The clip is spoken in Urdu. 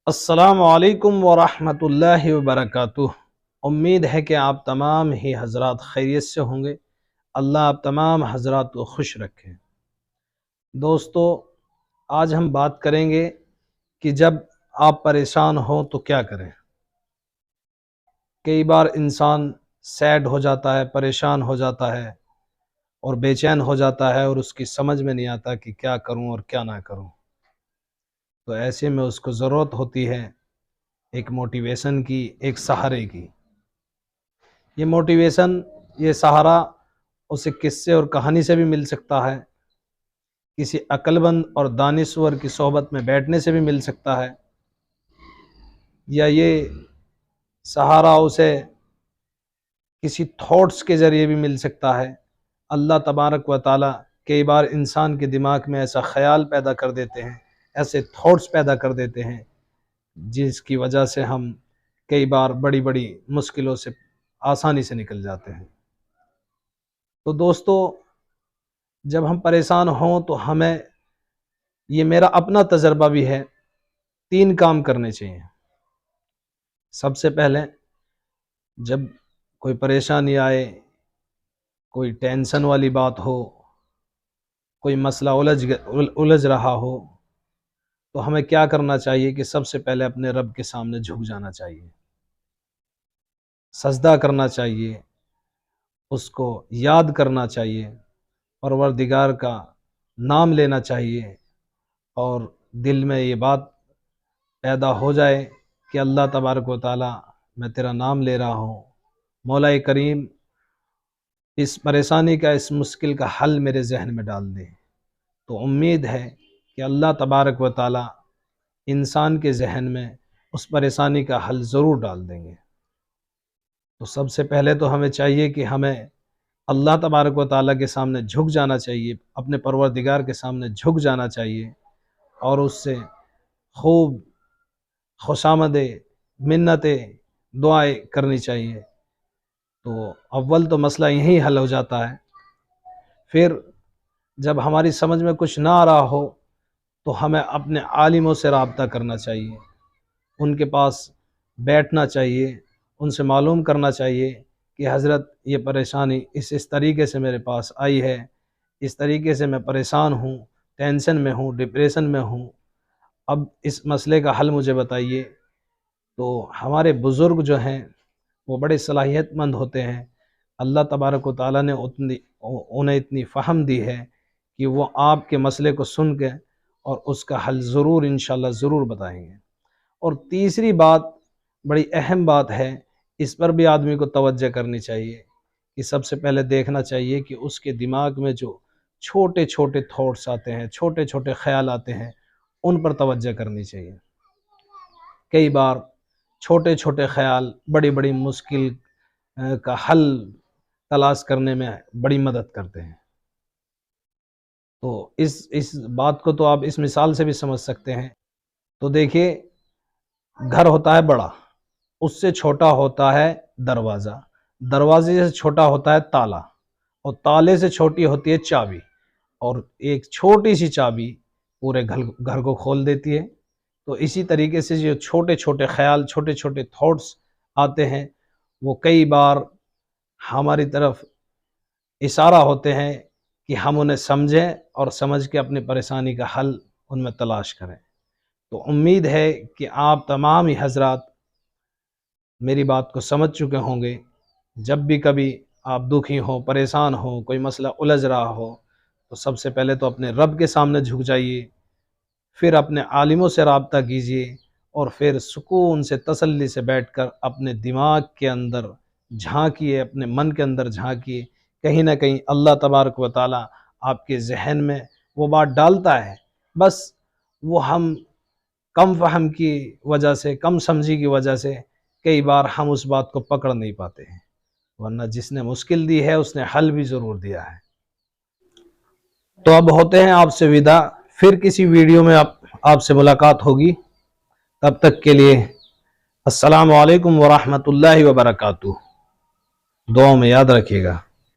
السلام علیکم ورحمۃ اللہ وبرکاتہ۔ امید ہے کہ آپ تمام ہی حضرات خیریت سے ہوں گے۔ اللہ آپ تمام حضرات کو خوش رکھیں۔ دوستو، آج ہم بات کریں گے کہ جب آپ پریشان ہوں تو کیا کریں۔ کئی بار انسان سیڈ ہو جاتا ہے، پریشان ہو جاتا ہے اور بے چین ہو جاتا ہے، اور اس کی سمجھ میں نہیں آتا کہ کیا کروں اور کیا نہ کروں۔ تو ایسے میں اس کو ضرورت ہوتی ہے ایک موٹیویشن کی، ایک سہارے کی۔ یہ موٹیویشن، یہ سہارا اسے قصے اور کہانی سے بھی مل سکتا ہے، کسی عقل مند اور دانشور کی صحبت میں بیٹھنے سے بھی مل سکتا ہے، یا یہ سہارا اسے کسی تھاٹس کے ذریعے بھی مل سکتا ہے۔ اللہ تبارک و تعالیٰ کئی بار انسان کے دماغ میں ایسا خیال پیدا کر دیتے ہیں، ایسے تھاٹس پیدا کر دیتے ہیں جس کی وجہ سے ہم کئی بار بڑی بڑی مشکلوں سے آسانی سے نکل جاتے ہیں۔ تو دوستو، جب ہم پریشان ہوں تو ہمیں، یہ میرا اپنا تجربہ بھی ہے، 3 کام کرنے چاہیے۔ سب سے پہلے، جب کوئی پریشانی آئے، کوئی ٹینشن والی بات ہو، کوئی مسئلہ الجھ رہا ہو، تو ہمیں کیا کرنا چاہیے کہ سب سے پہلے اپنے رب کے سامنے جھک جانا چاہیے، سجدہ کرنا چاہیے، اس کو یاد کرنا چاہیے، پروردگار کا نام لینا چاہیے، اور دل میں یہ بات پیدا ہو جائے کہ اللہ تبارک و تعالیٰ، میں تیرا نام لے رہا ہوں، مولا کریم اس پریشانی کا، اس مشکل کا حل میرے ذہن میں ڈال دے۔ تو امید ہے کہ اللہ تبارک و تعالیٰ انسان کے ذہن میں اس پریشانی کا حل ضرور ڈال دیں گے۔ تو سب سے پہلے تو ہمیں چاہیے کہ ہمیں اللہ تبارک و تعالیٰ کے سامنے جھک جانا چاہیے، اپنے پروردگار کے سامنے جھک جانا چاہیے، اور اس سے خوب خوشامدیں، منتیں، دعائیں کرنی چاہیے۔ تو اول تو مسئلہ یہی حل ہو جاتا ہے۔ پھر جب ہماری سمجھ میں کچھ نہ آ رہا ہو تو ہمیں اپنے عالموں سے رابطہ کرنا چاہیے، ان کے پاس بیٹھنا چاہیے، ان سے معلوم کرنا چاہیے کہ حضرت یہ پریشانی اس طریقے سے میرے پاس آئی ہے، اس طریقے سے میں پریشان ہوں، ٹینشن میں ہوں، ڈپریشن میں ہوں، اب اس مسئلے کا حل مجھے بتائیے۔ تو ہمارے بزرگ جو ہیں وہ بڑے صلاحیت مند ہوتے ہیں، اللہ تبارک و تعالیٰ نے انہیں اتنی فہم دی ہے کہ وہ آپ کے مسئلے کو سن کے اور اس کا حل ضرور انشاءاللہ ضرور بتائیں گے۔ اور تیسری بات، بڑی اہم بات ہے، اس پر بھی آدمی کو توجہ کرنی چاہیے کہ سب سے پہلے دیکھنا چاہیے کہ اس کے دماغ میں جو چھوٹے چھوٹے تھاٹس آتے ہیں، چھوٹے چھوٹے خیال آتے ہیں، ان پر توجہ کرنی چاہیے۔ کئی بار چھوٹے چھوٹے خیال بڑی بڑی مشکل کا حل تلاش کرنے میں بڑی مدد کرتے ہیں۔ تو اس بات کو تو آپ اس مثال سے بھی سمجھ سکتے ہیں۔ تو دیکھیے، گھر ہوتا ہے بڑا، اس سے چھوٹا ہوتا ہے دروازہ، دروازے سے چھوٹا ہوتا ہے تالا، اور تالے سے چھوٹی ہوتی ہے چابی، اور ایک چھوٹی سی چابی پورے گھر کو کھول دیتی ہے۔ تو اسی طریقے سے جو چھوٹے چھوٹے خیال، چھوٹے چھوٹے تھاٹس آتے ہیں، وہ کئی بار ہماری طرف اشارہ ہوتے ہیں کہ ہم انہیں سمجھیں اور سمجھ کے اپنی پریشانی کا حل ان میں تلاش کریں۔ تو امید ہے کہ آپ تمام ہی حضرات میری بات کو سمجھ چکے ہوں گے۔ جب بھی کبھی آپ دکھی ہوں، پریشان ہوں، کوئی مسئلہ الجھ رہا ہو، تو سب سے پہلے تو اپنے رب کے سامنے جھک جائیے، پھر اپنے عالموں سے رابطہ کیجیے، اور پھر سکون سے، تسلی سے بیٹھ کر اپنے دماغ کے اندر جھانکیے، اپنے من کے اندر جھانکیے۔ کہیں نہ کہیں اللہ تبارک و تعالیٰ آپ کے ذہن میں وہ بات ڈالتا ہے، بس وہ ہم کم فہم کی وجہ سے، کم سمجھی کی وجہ سے کئی بار ہم اس بات کو پکڑ نہیں پاتے ہیں، ورنہ جس نے مشکل دی ہے اس نے حل بھی ضرور دیا ہے۔ تو اب ہوتے ہیں آپ سے ودا، پھر کسی ویڈیو میں آپ سے ملاقات ہوگی۔ تب تک کے لیے السلام علیکم ورحمۃ اللہ وبرکاتہ۔ دعاؤں میں یاد رکھیے گا۔